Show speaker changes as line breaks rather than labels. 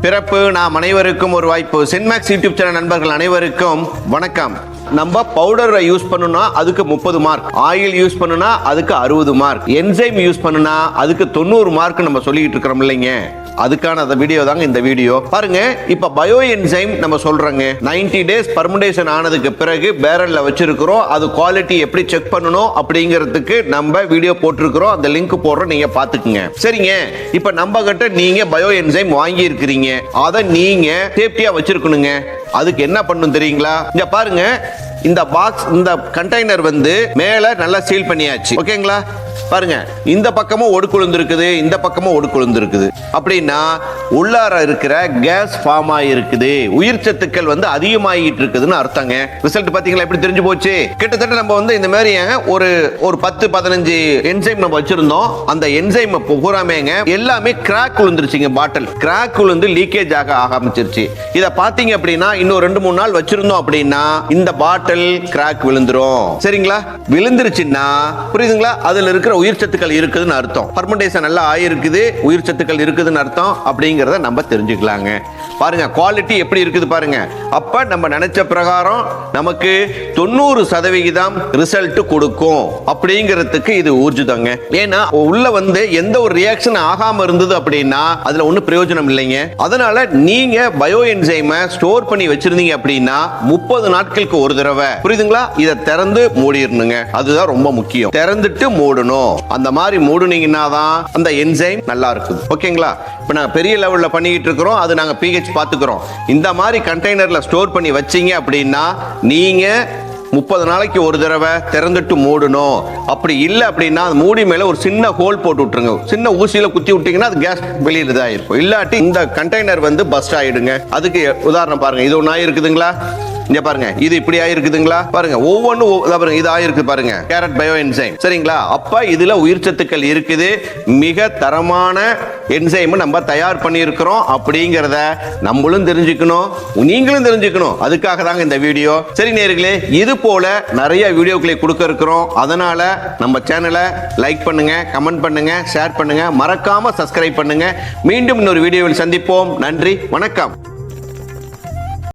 பிறப்பு நாம் அனைவருக்கும் ஒரு வாய்ப்பு. சென்மேக்ஸ் யூடியூப் சேனல் நண்பர்கள் அனைவருக்கும் வணக்கம். நம்ம பவுடரை யூஸ் பண்ணுனா அதுக்கு 30 மார்க், ஆயில் யூஸ் பண்ணுனா அதுக்கு 60 மார்க், என்சைம் யூஸ் பண்ணுனா அதுக்கு 90 மார்க் நம்ம சொல்லிட்டு இருக்கிறோம் இல்லைங்க. அதுக்கான அந்த வீடியோ தாங்க இந்த வீடியோ. பாருங்க, இப்ப பயோ என்சைம் நம்ம சொல்றோங்க 90 டேஸ் பர்மெண்டேஷன் ஆனதுக்கு பிறகு பேரல்ல வச்சிருக்கிறோம். அது குவாலிட்டி எப்படி செக் பண்ணணும் அப்படிங்கிறதுக்கு நம்ம வீடியோ போட்டிருக்கிறோம். அந்த லிங்க் போடுறோம், நீங்க பாத்துக்குங்க. சரிங்க, இப்ப நம்ம கிட்ட நீங்க பயோ என்சைம் வாங்கி இருக்கிறீங்க, அதை நீங்க சேஃப்டியா வச்சிருக்கணுங்க. அதுக்கு என்ன பண்ணணும் தெரியுங்களா? இங்க பாருங்க, இந்த பாக்ஸ், இந்த கண்டெய்னர் வந்து மேல நல்லா சீல் பண்ணியாச்சு. ஓகேங்களா? பாருங்க, இந்த பக்கமும் ஒடுக்குழுந்து இருக்குது, இந்த பக்கமும் ஒடுக்குழுந்து இருக்குது. அப்படின்னா உள்ளார இருக்கிற கேஸ் ஃபார்ம் ஆகிருக்குது, உயிர் சத்துக்கள் வந்து அதிகமாகிட்டு இருக்குதுன்னு அர்த்தங்க. ரிசல்ட் பாத்தீங்களா எப்படி தெரிஞ்சு போச்சு? கிட்டத்தட்ட நம்ம வந்து இந்த மாதிரி ஒரு 10-15 என்சைம் நம்ம வச்சிருந்தோம். அந்த என்சைம் பூராமேங்க எல்லாமே கிராக் விழுந்துருச்சுங்க. பாட்டில் கிராக் விழுந்து லீக்கேஜ் ஆக ஆரம்பிச்சிருச்சு. இத பாத்தீங்க அப்படின்னா இன்னும் 2-3 நாள் வச்சிருந்தோம் அப்படின்னா இந்த பாட்டில் கிராக் விழுந்துரும். சரிங்களா? விழுந்துருச்சுன்னா புரியுதுங்களா? அதுல இருக்கிற உயிர் சத்துக்கள் இருக்குதுன்னு அர்த்தம். ஃபர்மெண்டேஷன் நல்லா ஆயிருக்குது, உயிர் சத்துக்கள் இருக்குதுன்னு அர்த்தம். அப்படிங்கறத நம்ம தெரிஞ்சுக்கலாங்க. பாருங்க குவாலிட்டி எப்படி இருக்குது பாருங்க. அப்ப நம்ம நினைச்ச பிரகாரம் நமக்கு 90% ரிசல்ட் கொடுக்கும் அப்படிங்கிறதுக்கு இது ஊர்ஜிதங்க. ஏன்னா உள்ள வந்து எந்த ஒரு ரியாக்ஷன் ஆகாம இருந்தது அப்படின்னா அதுல ஒன்றும் பிரயோஜனம் இல்லைங்க. அதனால நீங்க பயோ என்சைமை ஸ்டோர் பண்ணி வச்சிருந்தீங்க அப்படின்னா 30 நாட்களுக்கு ஒரு தடவை, புரியுதுங்களா, இதை திறந்து மூடிடணுங்க. அதுதான் ரொம்ப முக்கியம். திறந்துட்டு மூடணும். அந்த மாதிரி மூடுனீங்கன்னா தான் அந்த என்சைம் நல்லா இருக்குது. ஓகேங்களா? இப்போ நாங்கள் பெரிய லெவலில் பண்ணிக்கிட்டு இருக்கிறோம், அது நாங்கள் pH பார்த்துக்கிறோம். இந்த மாதிரி கண்டெய்னரில் ஸ்டோர் பண்ணி வச்சீங்க அப்படின்னா நீங்கள் 30 நாளைக்கு ஒரு தடவை திறந்துட்டு மூடணும். அப்படி இல்லை அப்படின்னா மூடி மேலே ஒரு சின்ன ஹோல் போட்டு விட்டுருங்க. சின்ன ஊசியில குத்தி விட்டீங்கன்னா அது கேஸ் வெளியில் தான் இருக்கும். இல்லாட்டி இந்த கண்டெய்னர் வந்து பஸ்ட் ஆயிடுங்க. அதுக்கு உதாரணம் பாருங்க, இது ஒன்று ஆயிருக்குதுங்களா? இங்க பாருங்க, இது இப்படி ஆயிருக்குதுங்களா? பாருங்க, ஒவ்வொன்றும் இது ஆயிருக்கு பாருங்க, கேரட் பயோ என்சைம். சரிங்களா? அப்ப இதுல உயிர் சத்துக்கள் இருக்குது. மிக தரமான என்சைம் நம்ம தயார் பண்ணி இருக்கிறோம் அப்படிங்கறத நம்மளும் தெரிஞ்சுக்கணும், நீங்களும் தெரிஞ்சுக்கணும். அதுக்காக தாங்க இந்த வீடியோ. சரி நேயர்களே, இது போல நிறைய வீடியோக்களை கொடுக்க இருக்கிறோம். அதனால நம்ம சேனலை லைக் பண்ணுங்க, கமெண்ட் பண்ணுங்க, ஷேர் பண்ணுங்க, மறக்காம சப்ஸ்கிரைப் பண்ணுங்க. மீண்டும் இன்னொரு வீடியோவில் சந்திப்போம். நன்றி, வணக்கம்.